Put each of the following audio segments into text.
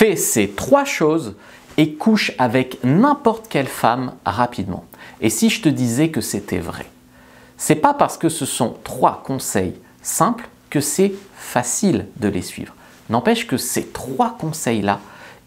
fait ces 3 choses et couche avec n'importe quelle femme rapidement. Et si je te disais que c'était vrai? C'est pas parce que ce sont 3 conseils simples que c'est facile de les suivre. N'empêche que ces 3 conseils-là,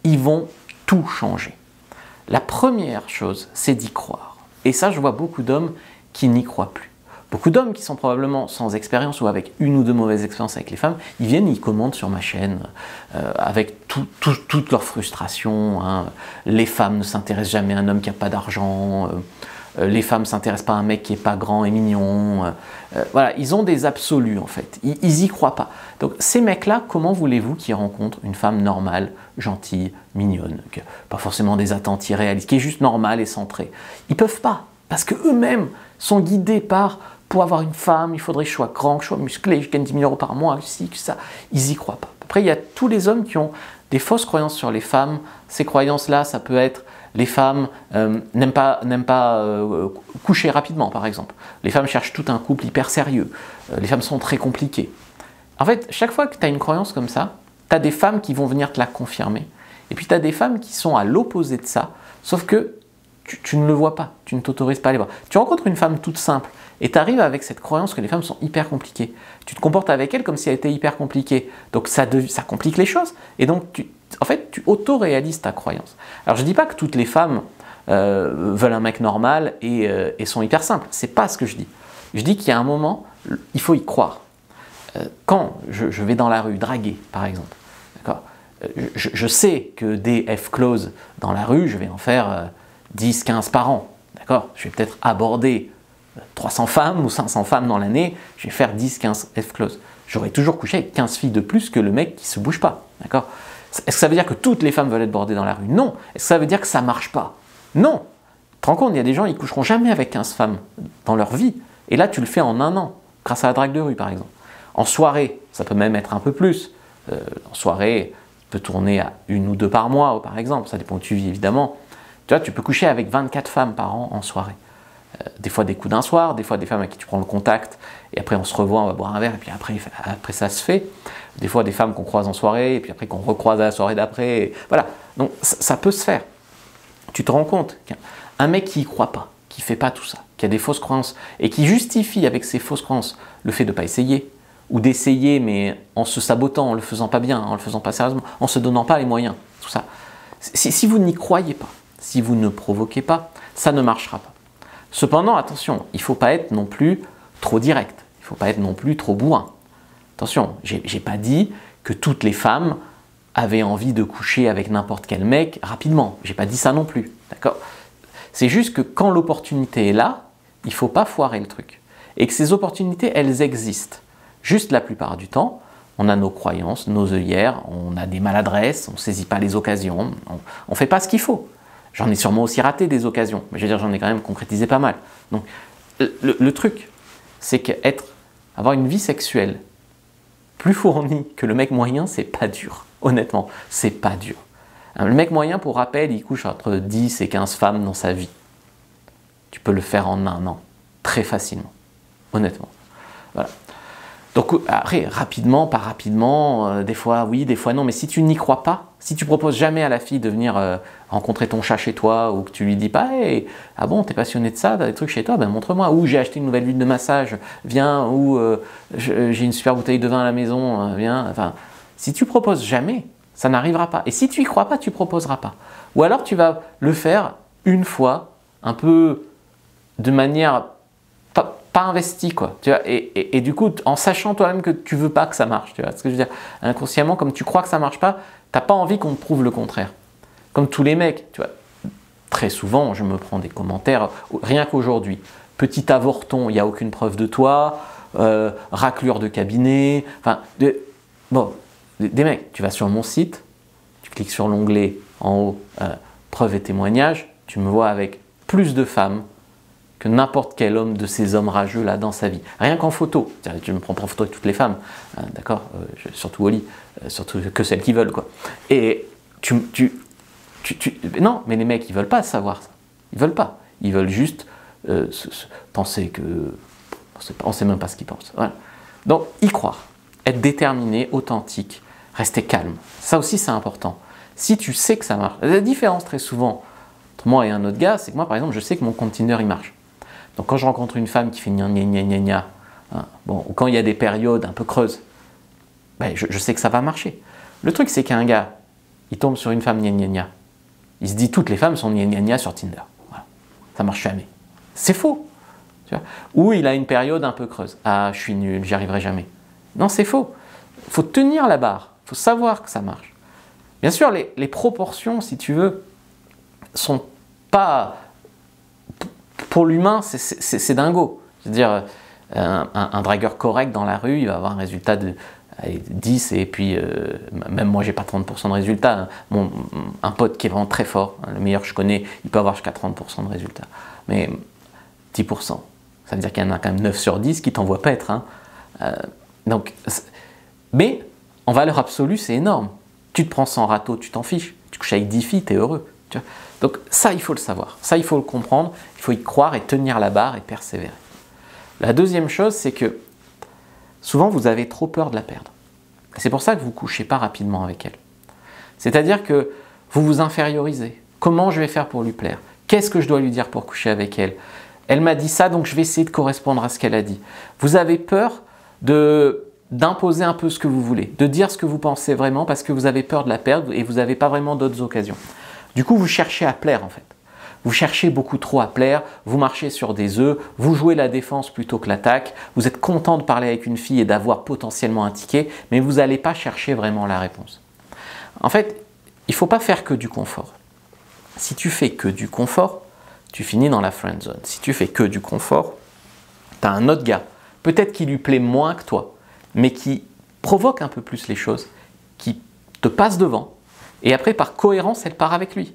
ils vont tout changer. La première chose, c'est d'y croire. Et ça, je vois beaucoup d'hommes qui n'y croient plus. Beaucoup d'hommes qui sont probablement sans expérience ou avec une ou deux mauvaises expériences avec les femmes, ils viennent, ils commentent sur ma chaîne avec toute leur frustration. Hein. Les femmes ne s'intéressent jamais à un homme qui n'a pas d'argent. Les femmes ne s'intéressent pas à un mec qui n'est pas grand et mignon. Voilà, ils ont des absolus en fait. Ils n'y croient pas. Donc ces mecs-là, comment voulez-vous qu'ils rencontrent une femme normale, gentille, mignonne, pas forcément des attentes irréalistes, qui est juste normale et centrée? Ils ne peuvent pas, parce qu'eux-mêmes sont guidés par pour avoir une femme, il faudrait que je sois grand, que je sois musclé, je gagne 10 000 € par mois, que ci, que ça. Ils n'y croient pas. Après, il y a tous les hommes qui ont des fausses croyances sur les femmes. Ces croyances-là, ça peut être les femmes n'aiment pas coucher rapidement, par exemple. Les femmes cherchent tout un couple hyper sérieux. Les femmes sont très compliquées. En fait, chaque fois que tu as une croyance comme ça, tu as des femmes qui vont venir te la confirmer. Et puis tu as des femmes qui sont à l'opposé de ça, sauf que tu ne le vois pas, tu ne t'autorises pas à les voir. Tu rencontres une femme toute simple et tu arrives avec cette croyance que les femmes sont hyper compliquées. Tu te comportes avec elles comme si elles étaient hyper compliquées. Donc ça complique les choses. Et donc, en fait, tu auto-réalises ta croyance. Alors je ne dis pas que toutes les femmes veulent un mec normal et sont hyper simples. C'est pas ce que je dis. Je dis qu'il y a un moment, il faut y croire. Quand je vais dans la rue draguer, par exemple, d'accord, je sais que des F-close dans la rue, je vais en faire 10, 15 par an. D'accord, je vais peut-être aborder 300 femmes ou 500 femmes dans l'année, je vais faire 10, 15 F-close. J'aurais toujours couché avec 15 filles de plus que le mec qui ne se bouge pas. D'accord. Est-ce que ça veut dire que toutes les femmes veulent être bordées dans la rue? Non. Est-ce que ça veut dire que ça ne marche pas? Non. Tu te rends compte, il y a des gens, ils ne coucheront jamais avec 15 femmes dans leur vie. Et là, tu le fais en un an, grâce à la drague de rue, par exemple. En soirée, ça peut même être un peu plus. En soirée, tu peux tourner à 1 ou 2 par mois, par exemple. Ça dépend où tu vis, évidemment. Tu vois, tu peux coucher avec 24 femmes par an en soirée. Des fois des coups d'un soir, des fois des femmes avec qui tu prends le contact, et après on se revoit, on va boire un verre, et puis après ça se fait. Des fois des femmes qu'on croise en soirée, et puis après qu'on recroise à la soirée d'après. Voilà, donc ça peut se faire. Tu te rends compte qu'un mec qui n'y croit pas, qui ne fait pas tout ça, qui a des fausses croyances, et qui justifie avec ses fausses croyances le fait de ne pas essayer, ou d'essayer mais en se sabotant, en ne le faisant pas bien, en ne le faisant pas sérieusement, en ne se donnant pas les moyens, tout ça. Si vous n'y croyez pas, si vous ne provoquez pas, ça ne marchera pas. Cependant, attention, il ne faut pas être non plus trop direct, il ne faut pas être non plus trop bourrin. Attention, j'ai pas dit que toutes les femmes avaient envie de coucher avec n'importe quel mec rapidement. J'ai pas dit ça non plus, d'accord? C'est juste que quand l'opportunité est là, il ne faut pas foirer le truc. Et que ces opportunités, elles existent. Juste la plupart du temps, on a nos croyances, nos œillères, on a des maladresses, on ne saisit pas les occasions, on ne fait pas ce qu'il faut. J'en ai sûrement aussi raté des occasions, mais je veux dire, j'en ai quand même concrétisé pas mal. Donc, le truc, c'est qu'avoir une vie sexuelle plus fournie que le mec moyen, c'est pas dur. Honnêtement, c'est pas dur. Le mec moyen, pour rappel, il couche entre 10 et 15 femmes dans sa vie. Tu peux le faire en un an, très facilement. Honnêtement. Voilà. Donc après, rapidement, pas rapidement, des fois oui, des fois non, mais si tu n'y crois pas, si tu proposes jamais à la fille de venir rencontrer ton chat chez toi, ou que tu lui dis pas hey, « Ah bon, t'es passionné de ça, t'as des trucs chez toi, ben montre-moi » ou « J'ai acheté une nouvelle huile de massage, viens » ou j'ai une super bouteille de vin à la maison, viens ». Enfin, si tu proposes jamais, ça n'arrivera pas. Et si tu y crois pas, tu proposeras pas. Ou alors tu vas le faire une fois, un peu de manière pas investi, quoi. Tu vois, et du coup, en sachant toi-même que tu veux pas que ça marche, tu vois ce que je veux dire. Inconsciemment, comme tu crois que ça marche pas, t'as pas envie qu'on te prouve le contraire. Comme tous les mecs, tu vois. Très souvent, je me prends des commentaires, rien qu'aujourd'hui. Petit avorton, il n'y a aucune preuve de toi, raclure de cabinet, enfin, bon, des mecs, tu vas sur mon site, tu cliques sur l'onglet en haut, preuves et témoignages, tu me vois avec plus de femmes que n'importe quel homme de ces hommes rageux là dans sa vie. Rien qu'en photo. Je me prends pas en photo avec toutes les femmes, d'accord, surtout au lit, surtout que celles qui veulent, quoi. Et non, mais les mecs, ils veulent pas savoir ça. Ils veulent pas. Ils veulent juste penser que... On sait même pas ce qu'ils pensent. Voilà. Donc, y croire. Être déterminé, authentique, rester calme. Ça aussi, c'est important. Si tu sais que ça marche. La différence très souvent entre moi et un autre gars, c'est que moi par exemple, je sais que mon compte Tinder il marche. Donc quand je rencontre une femme qui fait gna gna gna gna gna, hein, bon, ou quand il y a des périodes un peu creuses, ben, je sais que ça va marcher. Le truc c'est qu'un gars, il tombe sur une femme gna gna gna, il se dit toutes les femmes sont gna gna gna sur Tinder. Voilà. Ça marche jamais. C'est faux. Tu vois. Ou il a une période un peu creuse. Ah, je suis nul, j'y arriverai jamais. Non, c'est faux. Il faut tenir la barre. Il faut savoir que ça marche. Bien sûr, les proportions, si tu veux, sont pas... Pour l'humain, c'est dingo. C'est-à-dire, un dragueur correct dans la rue, il va avoir un résultat de 10 et puis, même moi, j'ai pas 30% de résultats. Un pote qui est vraiment très fort, le meilleur que je connais, il peut avoir jusqu'à 30% de résultats. Mais 10%, ça veut dire qu'il y en a quand même 9 sur 10 qui t'envoient paître. Hein. Mais en valeur absolue, c'est énorme. Tu te prends 100 râteaux, tu t'en fiches. Tu couches avec 10 filles, tu es heureux. Tu vois. Donc ça, il faut le savoir. Ça, il faut le comprendre. Il faut y croire et tenir la barre et persévérer. La deuxième chose, c'est que souvent, vous avez trop peur de la perdre. C'est pour ça que vous ne couchez pas rapidement avec elle. C'est-à-dire que vous vous infériorisez. Comment je vais faire pour lui plaire? Qu'est-ce que je dois lui dire pour coucher avec elle? Elle m'a dit ça, donc je vais essayer de correspondre à ce qu'elle a dit. Vous avez peur d'imposer un peu ce que vous voulez, de dire ce que vous pensez vraiment parce que vous avez peur de la perdre et vous n'avez pas vraiment d'autres occasions. Du coup, vous cherchez à plaire en fait. Vous cherchez beaucoup trop à plaire, vous marchez sur des œufs, vous jouez la défense plutôt que l'attaque, vous êtes content de parler avec une fille et d'avoir potentiellement un ticket, mais vous n'allez pas chercher vraiment la réponse. En fait, il ne faut pas faire que du confort. Si tu fais que du confort, tu finis dans la friend zone. Si tu fais que du confort, tu as un autre gars, peut-être qui lui plaît moins que toi, mais qui provoque un peu plus les choses, qui te passe devant, et après, par cohérence, elle part avec lui.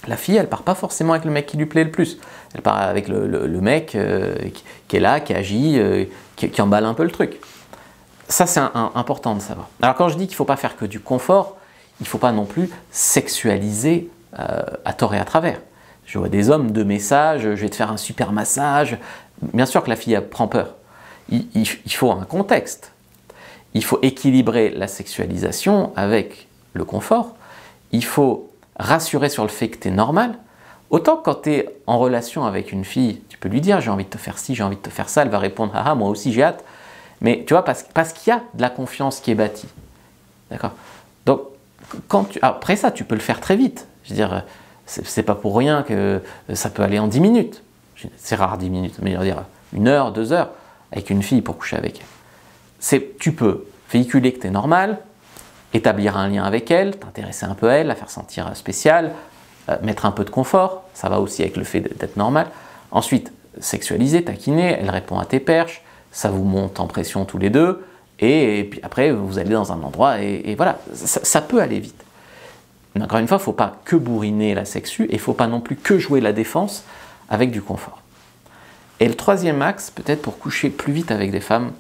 La fille, elle part pas forcément avec le mec qui lui plaît le plus. Elle part avec le mec qui est là, qui agit, qui emballe un peu le truc. Ça, c'est important de savoir. Alors, quand je dis qu'il ne faut pas faire que du confort, il ne faut pas non plus sexualiser à tort et à travers. Je vois des hommes de messages, je vais te faire un super massage. Bien sûr que la fille elle prend peur. Il faut un contexte. Il faut équilibrer la sexualisation avec le confort. Il faut rassurer sur le fait que tu es normal. Autant quand tu es en relation avec une fille, tu peux lui dire j'ai envie de te faire ci, j'ai envie de te faire ça, elle va répondre ah moi aussi j'ai hâte. Mais tu vois, parce qu'il y a de la confiance qui est bâtie. D'accord? Donc, après ça, tu peux le faire très vite. Je veux dire, c'est pas pour rien que ça peut aller en 10 minutes. C'est rare 10 minutes, mais je veux dire 1 heure, 2 heures avec une fille pour coucher avec elle. Tu peux véhiculer que tu es normal, établir un lien avec elle, t'intéresser un peu à elle, la faire sentir spéciale, mettre un peu de confort, ça va aussi avec le fait d'être normal. Ensuite, sexualiser, taquiner, elle répond à tes perches, ça vous monte en pression tous les deux, et puis après vous allez dans un endroit et voilà, ça peut aller vite. Mais encore une fois, il ne faut pas que bourriner la sexu et il ne faut pas non plus que jouer la défense avec du confort. Et le troisième axe, peut-être pour coucher plus vite avec des femmes,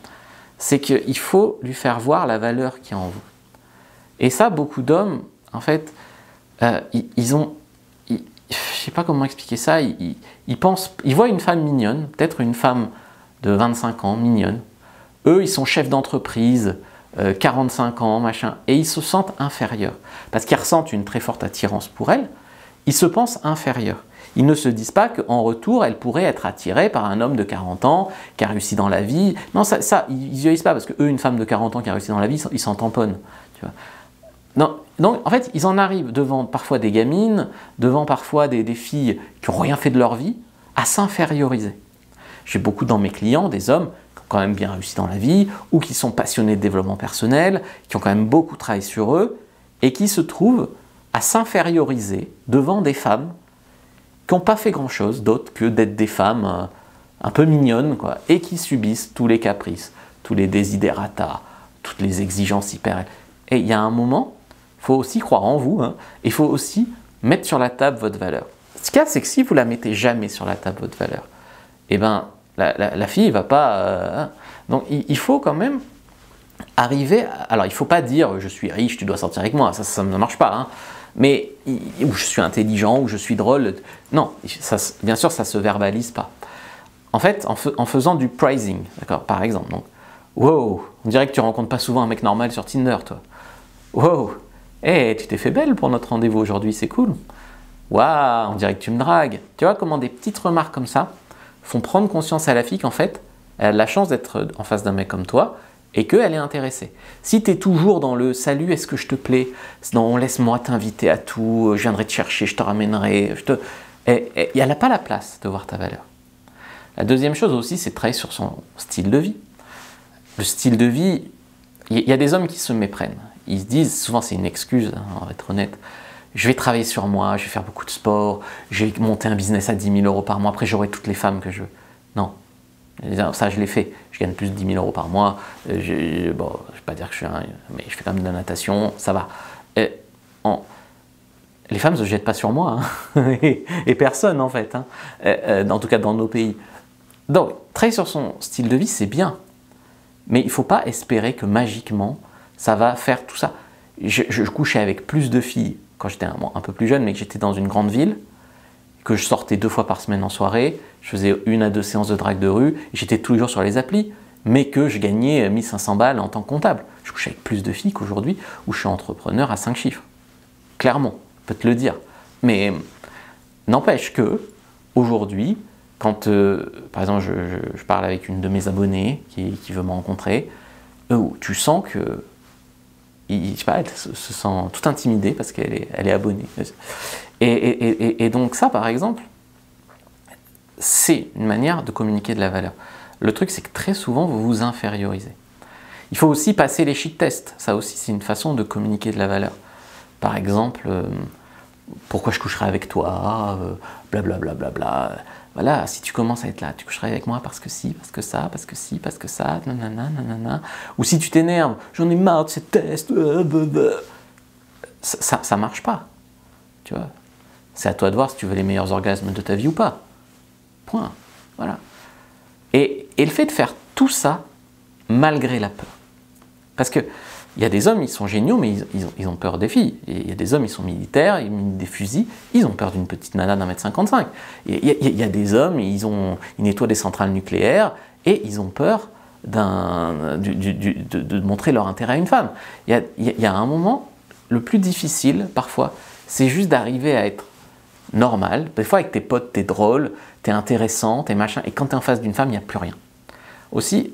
c'est qu'il faut lui faire voir la valeur qui est en vous. Et ça, beaucoup d'hommes, en fait, ils ont... je ne sais pas comment expliquer ça, ils voient une femme mignonne, peut-être une femme de 25 ans, mignonne. Eux, ils sont chefs d'entreprise, 45 ans, machin, et ils se sentent inférieurs. Parce qu'ils ressentent une très forte attirance pour elle, ils se pensent inférieurs. Ils ne se disent pas qu'en retour, elle pourrait être attirée par un homme de 40 ans qui a réussi dans la vie. Non, ça ils n'y disent pas, parce qu'eux, une femme de 40 ans qui a réussi dans la vie, ils s'en tamponnent. Tu vois. Non, donc, en fait, ils en arrivent devant parfois des gamines, devant parfois des filles qui n'ont rien fait de leur vie, à s'inférioriser. J'ai beaucoup dans mes clients des hommes qui ont quand même bien réussi dans la vie, ou qui sont passionnés de développement personnel, qui ont quand même beaucoup travaillé sur eux, et qui se trouvent à s'inférioriser devant des femmes qui n'ont pas fait grand-chose d'autre que d'être des femmes un peu mignonnes, quoi, et qui subissent tous les caprices, tous les desiderata, toutes les exigences hyper... Et il y a un moment, il faut aussi croire en vous, hein, et il faut aussi mettre sur la table votre valeur. Ce qu'il y a, c'est que si vous ne la mettez jamais sur la table, votre valeur, eh ben, la fille ne va pas... Donc il faut quand même arriver... Alors il ne faut pas dire « je suis riche, tu dois sortir avec moi », ça ne marche pas, hein. Mais ou je suis intelligent, ou je suis drôle. Non, ça, bien sûr, ça ne se verbalise pas. En fait, en faisant du pricing, d'accord, par exemple. Donc, wow, on dirait que tu ne rencontres pas souvent un mec normal sur Tinder, toi. Wow, Hey, tu t'es fait belle pour notre rendez-vous aujourd'hui, c'est cool. Waouh, on dirait que tu me dragues. Tu vois comment des petites remarques comme ça font prendre conscience à la fille qu'en fait, elle a la chance d'être en face d'un mec comme toi et qu'elle est intéressée. Si tu es toujours dans le « salut, est-ce que je te plais ?» Non, laisse-moi t'inviter à tout, je viendrai te chercher, je te ramènerai. Elle n'a pas la place de voir ta valeur. La deuxième chose aussi, c'est de travailler sur son style de vie. Le style de vie, il y a des hommes qui se méprennent. Ils se disent, souvent c'est une excuse, hein, on va être honnête, je vais travailler sur moi, je vais faire beaucoup de sport, je vais monter un business à 10 000 € par mois, après j'aurai toutes les femmes que je veux. Non, ça je l'ai fait, je gagne plus de 10 000 € par mois, bon, je ne vais pas dire que je suis un, mais je fais quand même de la natation, ça va. Les femmes ne se jettent pas sur moi, hein, et personne en fait, hein, en tout cas dans nos pays. Donc, travailler sur son style de vie, c'est bien, mais il ne faut pas espérer que magiquement, ça va faire tout ça. Je couchais avec plus de filles quand j'étais un peu plus jeune, mais que j'étais dans une grande ville, que je sortais 2 fois par semaine en soirée, je faisais 1 à 2 séances de drague de rue, j'étais tous les jours sur les applis, mais que je gagnais 1 500 balles en tant que comptable. Je couchais avec plus de filles qu'aujourd'hui, où je suis entrepreneur à 5 chiffres. Clairement, je peux te le dire. Mais n'empêche que, aujourd'hui, quand, par exemple, je parle avec une de mes abonnées qui veut me rencontrer, tu sens que, je sais pas, elle se sent toute intimidée parce qu'elle est abonnée. Et donc ça, par exemple, c'est une manière de communiquer de la valeur. Le truc, c'est que très souvent, vous vous infériorisez. Il faut aussi passer les shit tests. Ça aussi, c'est une façon de communiquer de la valeur. Par exemple, pourquoi je coucherai avec toi, blablabla. Bla, bla, bla. Voilà, si tu commences à être là, tu coucherais avec moi parce que si, parce que ça, parce que si, parce que ça, nanana, nanana. Ou si tu t'énerves, j'en ai marre de ces tests, ça marche pas. Tu vois, c'est à toi de voir si tu veux les meilleurs orgasmes de ta vie ou pas. Point. Voilà. Et le fait de faire tout ça malgré la peur. Parce que il y a des hommes, ils sont géniaux, mais ils ont peur des filles. Et il y a des hommes, ils sont militaires, ils ont des fusils, ils ont peur d'une petite nana d'1,55 m. Il y a des hommes, ils nettoient des centrales nucléaires et ils ont peur de montrer leur intérêt à une femme. Il y a un moment, le plus difficile, parfois, c'est juste d'arriver à être normal. Des fois, avec tes potes, t'es drôle, t'es intéressant, t'es machin. Et quand t'es en face d'une femme, il n'y a plus rien. Aussi,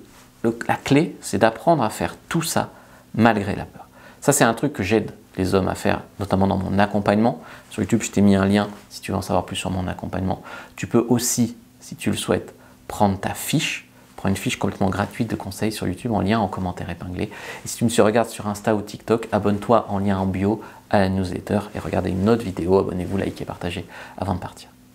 la clé, c'est d'apprendre à faire tout ça malgré la peur. Ça, c'est un truc que j'aide les hommes à faire, notamment dans mon accompagnement. Sur YouTube, je t'ai mis un lien si tu veux en savoir plus sur mon accompagnement. Tu peux aussi, si tu le souhaites, prendre ta fiche. Prends une fiche complètement gratuite de conseils sur YouTube en lien en commentaire épinglé. Et si tu me regardes sur Insta ou TikTok, abonne-toi en lien en bio à la newsletter et regardez une autre vidéo. Abonnez-vous, likez, partagez avant de partir.